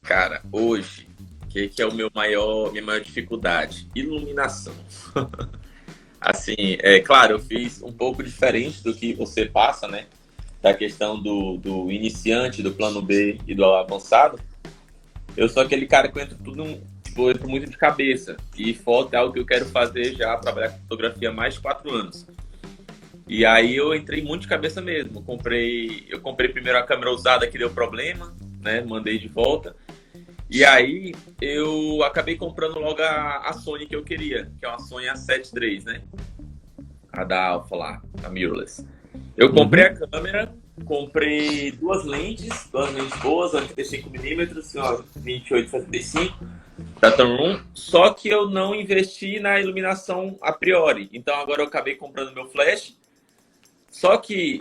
Cara, hoje, o que é minha maior dificuldade? Iluminação. Assim, é claro, eu fiz um pouco diferente do que você passa, né? Da questão do iniciante, do plano B e do avançado. Eu sou aquele cara que entra tipo, eu entro muito de cabeça. E foto é algo que eu quero fazer já, trabalhar com fotografia há mais de 4 anos. E aí eu entrei muito de cabeça mesmo. Eu comprei primeiro a câmera usada que deu problema, né? Mandei de volta. E aí eu acabei comprando logo a Sony que eu queria, que é uma Sony A7 III, né? A da Alpha lá, a mirrorless. Eu comprei a Uhum. câmera, comprei duas lentes boas, 85mm, ó, 28-75 da Tamron, só que eu não investi na iluminação a priori. Então agora eu acabei comprando meu flash. Só que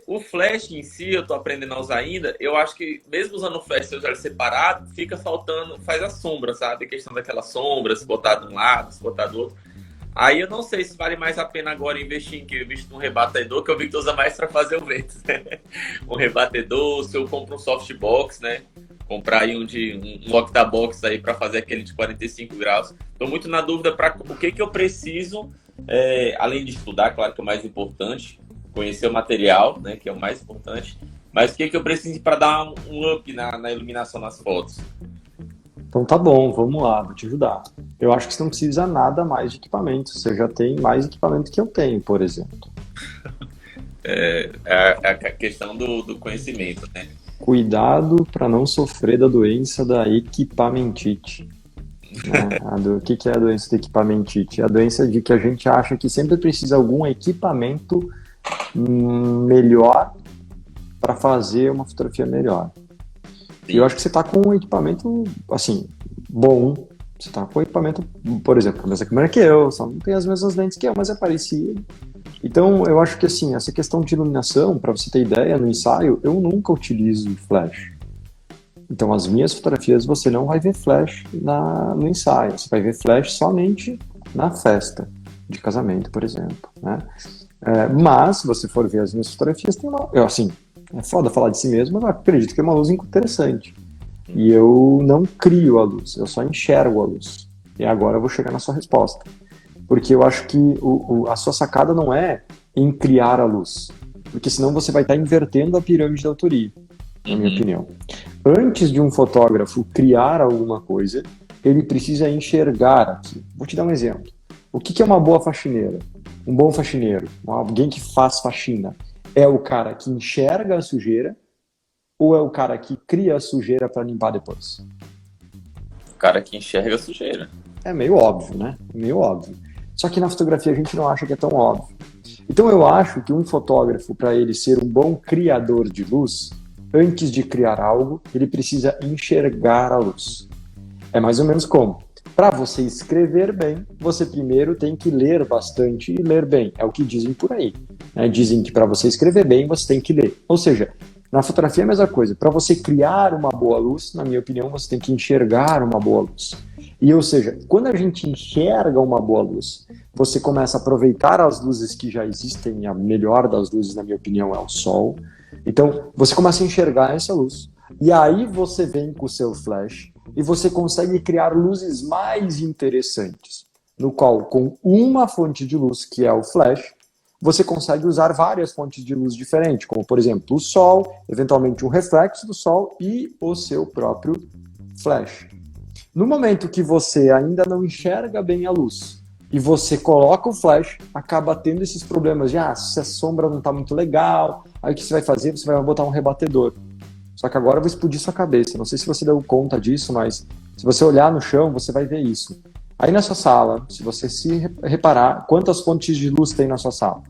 o flash em si, eu tô aprendendo a usar ainda. Eu acho que mesmo usando o flash, se eu usar ele separado, fica faltando, faz a sombra, sabe? A questão daquela sombra, se botar de um lado, se botar do outro. Aí eu não sei se vale mais a pena agora investir em que eu visto num rebatedor, que eu vi que usa mais para fazer o vento, né? Um rebatedor, se eu compro um softbox, né? Comprar aí um octabox aí para fazer aquele de 45 graus. Tô muito na dúvida para o que eu preciso, além de estudar, claro que é o mais importante, conhecer o material, né? Que é o mais importante. Mas o que eu preciso para dar um up na iluminação nas fotos? Então tá bom, vamos lá, vou te ajudar. Eu acho que você não precisa nada mais de equipamento. Você já tem mais equipamento que eu tenho, por exemplo. É a questão do conhecimento, né? Cuidado para não sofrer da doença da equipamentite. Né? O que é a doença da equipamentite? É a doença de que a gente acha que sempre precisa de algum equipamento melhor para fazer uma fotografia melhor. E eu Sim. acho que você está com um equipamento, assim, bom. Você está com um equipamento, por exemplo, a mesma câmera que eu, só não tem as mesmas lentes que eu, mas é parecido. Então, eu acho que, assim, essa questão de iluminação, para você ter ideia, no ensaio, eu nunca utilizo flash. Então, as minhas fotografias, você não vai ver flash no ensaio. Você vai ver flash somente na festa de casamento, por exemplo, né? Mas, se você for ver as minhas fotografias, tem uma... assim, é foda falar de si mesmo, mas eu acredito que é uma luz interessante. E eu não crio a luz, eu só enxergo a luz. E agora eu vou chegar na sua resposta. Porque eu acho que a sua sacada não é em criar a luz. Porque senão você vai estar invertendo a pirâmide da autoria, na minha Uhum. opinião. Antes de um fotógrafo criar alguma coisa, ele precisa enxergar aqui. Vou te dar um exemplo. O que é uma boa faxineira? Um bom faxineiro, alguém que faz faxina, é o cara que enxerga a sujeira ou é o cara que cria a sujeira para limpar depois? O cara que enxerga a sujeira. É meio óbvio, né? Meio óbvio. Só que na fotografia a gente não acha que é tão óbvio. Então eu acho que um fotógrafo, para ele ser um bom criador de luz, antes de criar algo, ele precisa enxergar a luz. É mais ou menos como? Para você escrever bem, você primeiro tem que ler bastante e ler bem. É o que dizem por aí, né? Dizem que para você escrever bem, você tem que ler. Ou seja, na fotografia é a mesma coisa. Para você criar uma boa luz, na minha opinião, você tem que enxergar uma boa luz. E, ou seja, quando a gente enxerga uma boa luz, você começa a aproveitar as luzes que já existem. A melhor das luzes, na minha opinião, é o sol. Então, você começa a enxergar essa luz. E aí você vem com o seu flash e você consegue criar luzes mais interessantes, no qual, com uma fonte de luz, que é o flash, você consegue usar várias fontes de luz diferentes, como, por exemplo, o sol, eventualmente um reflexo do sol e o seu próprio flash. No momento que você ainda não enxerga bem a luz e você coloca o flash, acaba tendo esses problemas de, se a sombra não está muito legal, aí o que você vai fazer? Você vai botar um rebatedor. Só que agora eu vou explodir sua cabeça. Não sei se você deu conta disso, mas se você olhar no chão, você vai ver isso. Aí na sua sala, se você se reparar, quantas fontes de luz tem na sua sala?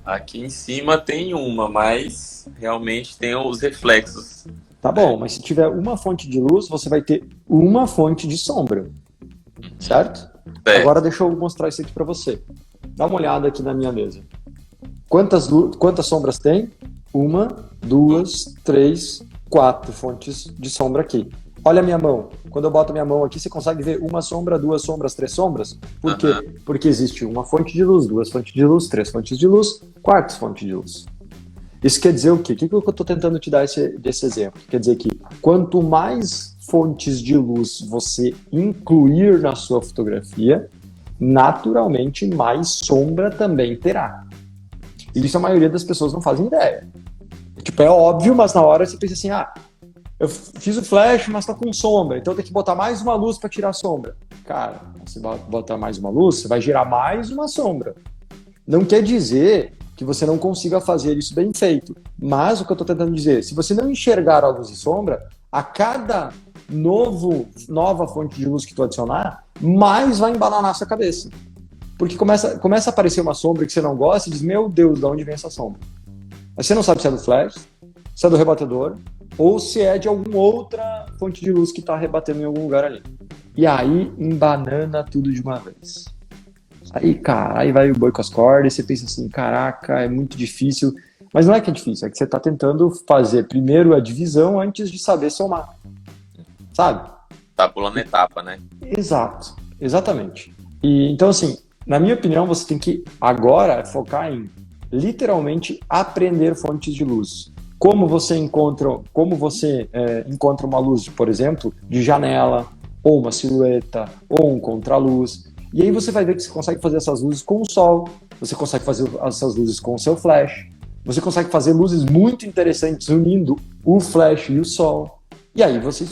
Aqui em cima tem uma, mas realmente tem os reflexos, Tá né? bom, mas se tiver uma fonte de luz, você vai ter uma fonte de sombra, certo? Agora Certo. deixa eu mostrar isso aqui para você. Dá uma olhada aqui na minha mesa. Quantas sombras tem? Uma, duas, três, quatro fontes de sombra aqui. Olha a minha mão. Quando eu boto a minha mão aqui, você consegue ver uma sombra, duas sombras, três sombras? Por Aham. quê? Porque existe uma fonte de luz, duas fontes de luz, três fontes de luz, quatro fontes de luz. Isso quer dizer o quê? O que eu estou tentando te dar desse exemplo? Quer dizer que quanto mais fontes de luz você incluir na sua fotografia, naturalmente mais sombra também terá. E isso a maioria das pessoas não fazem ideia. Tipo, é óbvio, mas na hora você pensa assim, eu fiz o flash, mas tá com sombra, então tem que botar mais uma luz para tirar a sombra. Cara, você vai botar mais uma luz, você vai gerar mais uma sombra. Não quer dizer que você não consiga fazer isso bem feito, mas o que eu estou tentando dizer, se você não enxergar a luz e sombra, a cada nova fonte de luz que tu adicionar, mais vai embalar na sua cabeça. Porque começa a aparecer uma sombra que você não gosta e diz, meu Deus, de onde vem essa sombra? Mas você não sabe se é do flash, se é do rebatedor, ou se é de alguma outra fonte de luz que está rebatendo em algum lugar ali. E aí, embanana tudo de uma vez. Aí, cara, aí vai o boi com as cordas, e você pensa assim, caraca, é muito difícil. Mas não é que é difícil, é que você está tentando fazer primeiro a divisão antes de saber somar. Sabe? Tá pulando etapa, né? Exato, exatamente. E então, assim, na minha opinião, você tem que agora focar em literalmente aprender fontes de luz. Como você encontra uma luz, por exemplo, de janela, ou uma silhueta, ou um contraluz. E aí você vai ver que você consegue fazer essas luzes com o sol, você consegue fazer essas luzes com o seu flash, você consegue fazer luzes muito interessantes unindo o flash e o sol. E aí você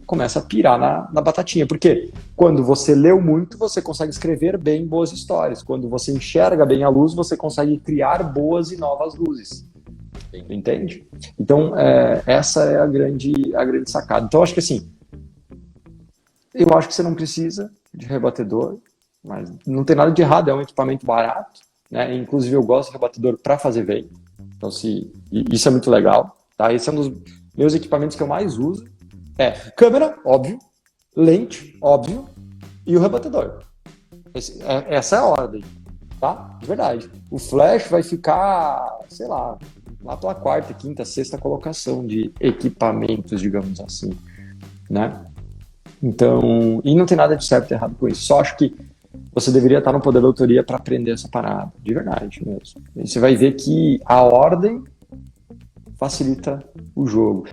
começa a pirar na batatinha, porque quando você leu muito, você consegue escrever bem boas histórias. Quando você enxerga bem a luz, você consegue criar boas e novas luzes. Entende? Então, essa é a grande sacada. Então, acho que assim, eu acho que você não precisa de rebatedor, mas não tem nada de errado, é um equipamento barato, né? Inclusive, eu gosto de rebatedor para fazer vento. Então, isso é muito legal. Tá? Esse é um dos meus equipamentos que eu mais uso. Câmera, óbvio, lente, óbvio, e o rebatedor. Essa é a ordem, tá? De verdade. O flash vai ficar, sei lá pela quarta, quinta, sexta colocação de equipamentos, digamos assim, né? Então, e não tem nada de certo e errado com isso. Só acho que você deveria estar no poder da autoria para aprender essa parada, de verdade mesmo. E você vai ver que a ordem facilita o jogo.